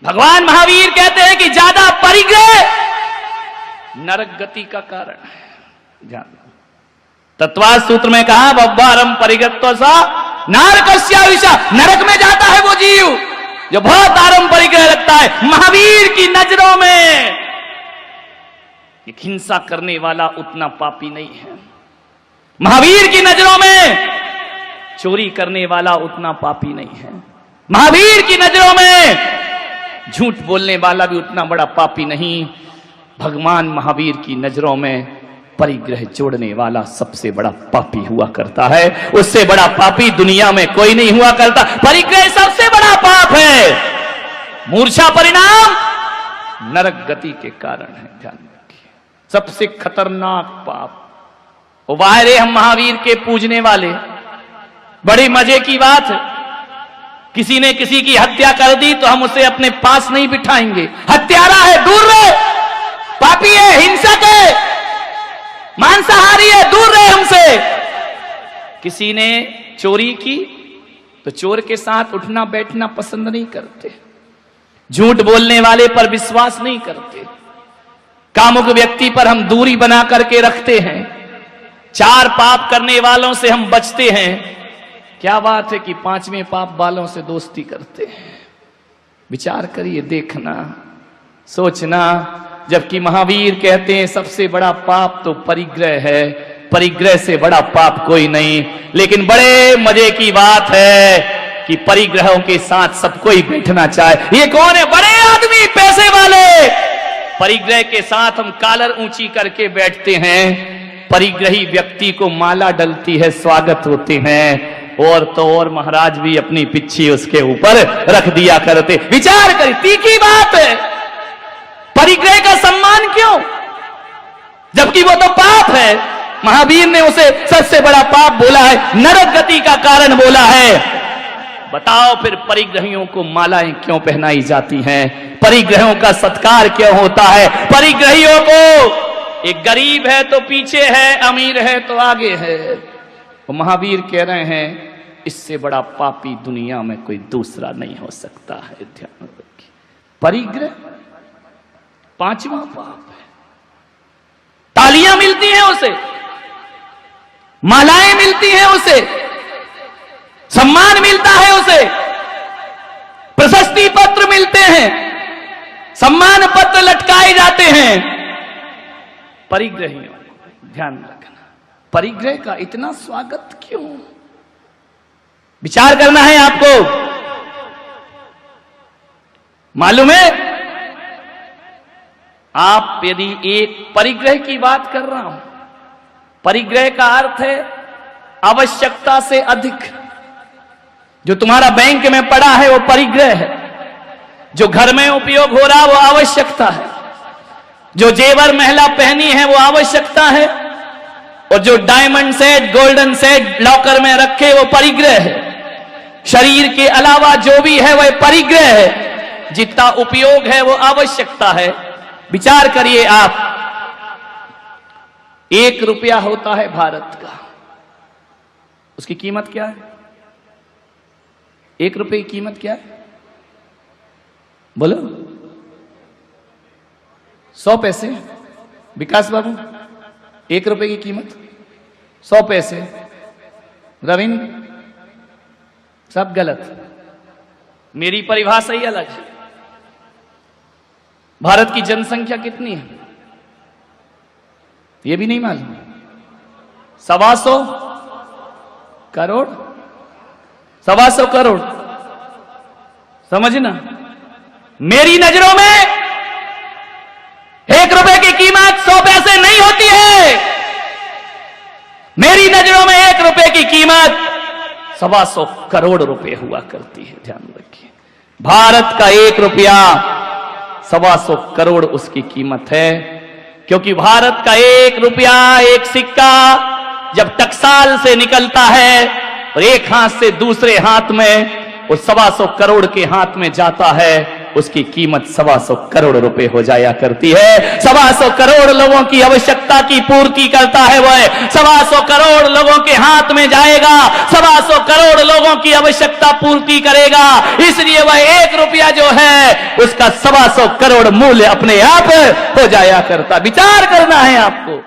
भगवान महावीर कहते हैं कि ज्यादा परिग्रह नरक गति का कारण है। ध्यान तत्वाद सूत्र में कहा बब्बारम परिगत्व सा नारकस्याविषा, नरक में जाता है वो जीव जो बहुत आरम परिग्रह रखता है। महावीर की नजरों में हिंसा करने वाला उतना पापी नहीं है। महावीर की नजरों में चोरी करने वाला उतना पापी नहीं है। महावीर की नजरों में झूठ बोलने वाला भी उतना बड़ा पापी नहीं। भगवान महावीर की नजरों में परिग्रह जोड़ने वाला सबसे बड़ा पापी हुआ करता है। उससे बड़ा पापी दुनिया में कोई नहीं हुआ करता। परिग्रह सबसे बड़ा पाप है। मूर्छा परिणाम नरक गति के कारण है। ध्यान रखिए, सबसे खतरनाक पाप। वायरे हम महावीर के पूजने वाले, बड़ी मजे की बात है। किसी ने किसी की हत्या कर दी तो हम उसे अपने पास नहीं बिठाएंगे। हत्यारा है, दूर रहे, पापी है, हिंसक है, मांसाहारी है, दूर रहे हमसे। किसी ने चोरी की तो चोर के साथ उठना बैठना पसंद नहीं करते। झूठ बोलने वाले पर विश्वास नहीं करते। कामुक व्यक्ति पर हम दूरी बना करके रखते हैं। चार पाप करने वालों से हम बचते हैं। क्या बात है कि पांचवें पाप वालों से दोस्ती करते हैं। विचार करिए, देखना, सोचना। जबकि महावीर कहते हैं सबसे बड़ा पाप तो परिग्रह है, परिग्रह से बड़ा पाप कोई नहीं। लेकिन बड़े मजे की बात है कि परिग्रहों के साथ सब कोई बैठना चाहे। ये कौन है? बड़े आदमी, पैसे वाले। परिग्रह के साथ हम कालर ऊंची करके बैठते हैं। परिग्रही व्यक्ति को माला डलती है, स्वागत होते हैं। और तो और महाराज भी अपनी पिच्छी उसके ऊपर रख दिया करते। विचार करिए, तीखी बात है। परिग्रह का सम्मान क्यों, जबकि वो तो पाप है। महावीर ने उसे सबसे बड़ा पाप बोला है, नरक गति का कारण बोला है। बताओ फिर परिग्रहियों को मालाएं क्यों पहनाई जाती हैं? परिग्रहों का सत्कार क्यों होता है? परिग्रहियों को, एक गरीब है तो पीछे है, अमीर है तो आगे है। वो महावीर कह रहे हैं इससे बड़ा पापी दुनिया में कोई दूसरा नहीं हो सकता है। ध्यान रखिए, परिग्रह पांचवा पाप है। तालियां मिलती हैं उसे, मालाएं मिलती हैं उसे, सम्मान मिलता है उसे, प्रशस्ति पत्र मिलते हैं, सम्मान पत्र लटकाए जाते हैं। परिग्रहियों, ध्यान रखना, परिग्रह का इतना स्वागत क्यों? विचार करना है आपको। मालूम है, आप यदि एक परिग्रह की बात कर रहा हूं, परिग्रह का अर्थ है आवश्यकता से अधिक। जो तुम्हारा बैंक में पड़ा है वो परिग्रह है। जो घर में उपयोग हो रहा वो आवश्यकता है। जो जेवर महिला पहनी है वो आवश्यकता है। और जो diamond set, golden set locker में रखे वो परिग्रह है। शरीर के अलावा जो भी है वह परिग्रह है। जितना उपयोग है वो आवश्यकता है। विचार करिए आप, 1 रुपया होता है भारत का, उसकी कीमत क्या है? 1 रुपये की कीमत क्या है? बोलो। 100 पैसे। विकास बाबू, 1 रुपये की कीमत 100 पैसे। रविंद्र, सब गलत। मेरी परिभाषा ही अलग है। भारत की जनसंख्या कितनी है ये भी नहीं मालूम। 125 करोड़, 125 करोड़। समझना, मेरी नजरों में 1 रुपए की कीमत 100 पैसे नहीं होती है। मेरी नजरों में 1 रुपए की कीमत 125 करोड़ रुपए हुआ करती है। ध्यान रखिए, भारत का 1 रुपया 125 करोड़ उसकी कीमत है। क्योंकि भारत का 1 रुपया, एक सिक्का जब टकसाल से निकलता है और एक हाथ से दूसरे हाथ में और 125 करोड़ के हाथ में जाता है उसकी कीमत 125 करोड़ रुपए हो जाया करती है। 125 करोड़ लोगों की आवश्यकता की पूर्ति करता है वह। 125 करोड़ लोगों के हाथ में जाएगा, 125 करोड़ लोगों की आवश्यकता पूर्ति करेगा। इसलिए वह 1 रुपया जो है उसका 125 करोड़ मूल्य अपने आप हो जाया करता। विचार करना है आपको।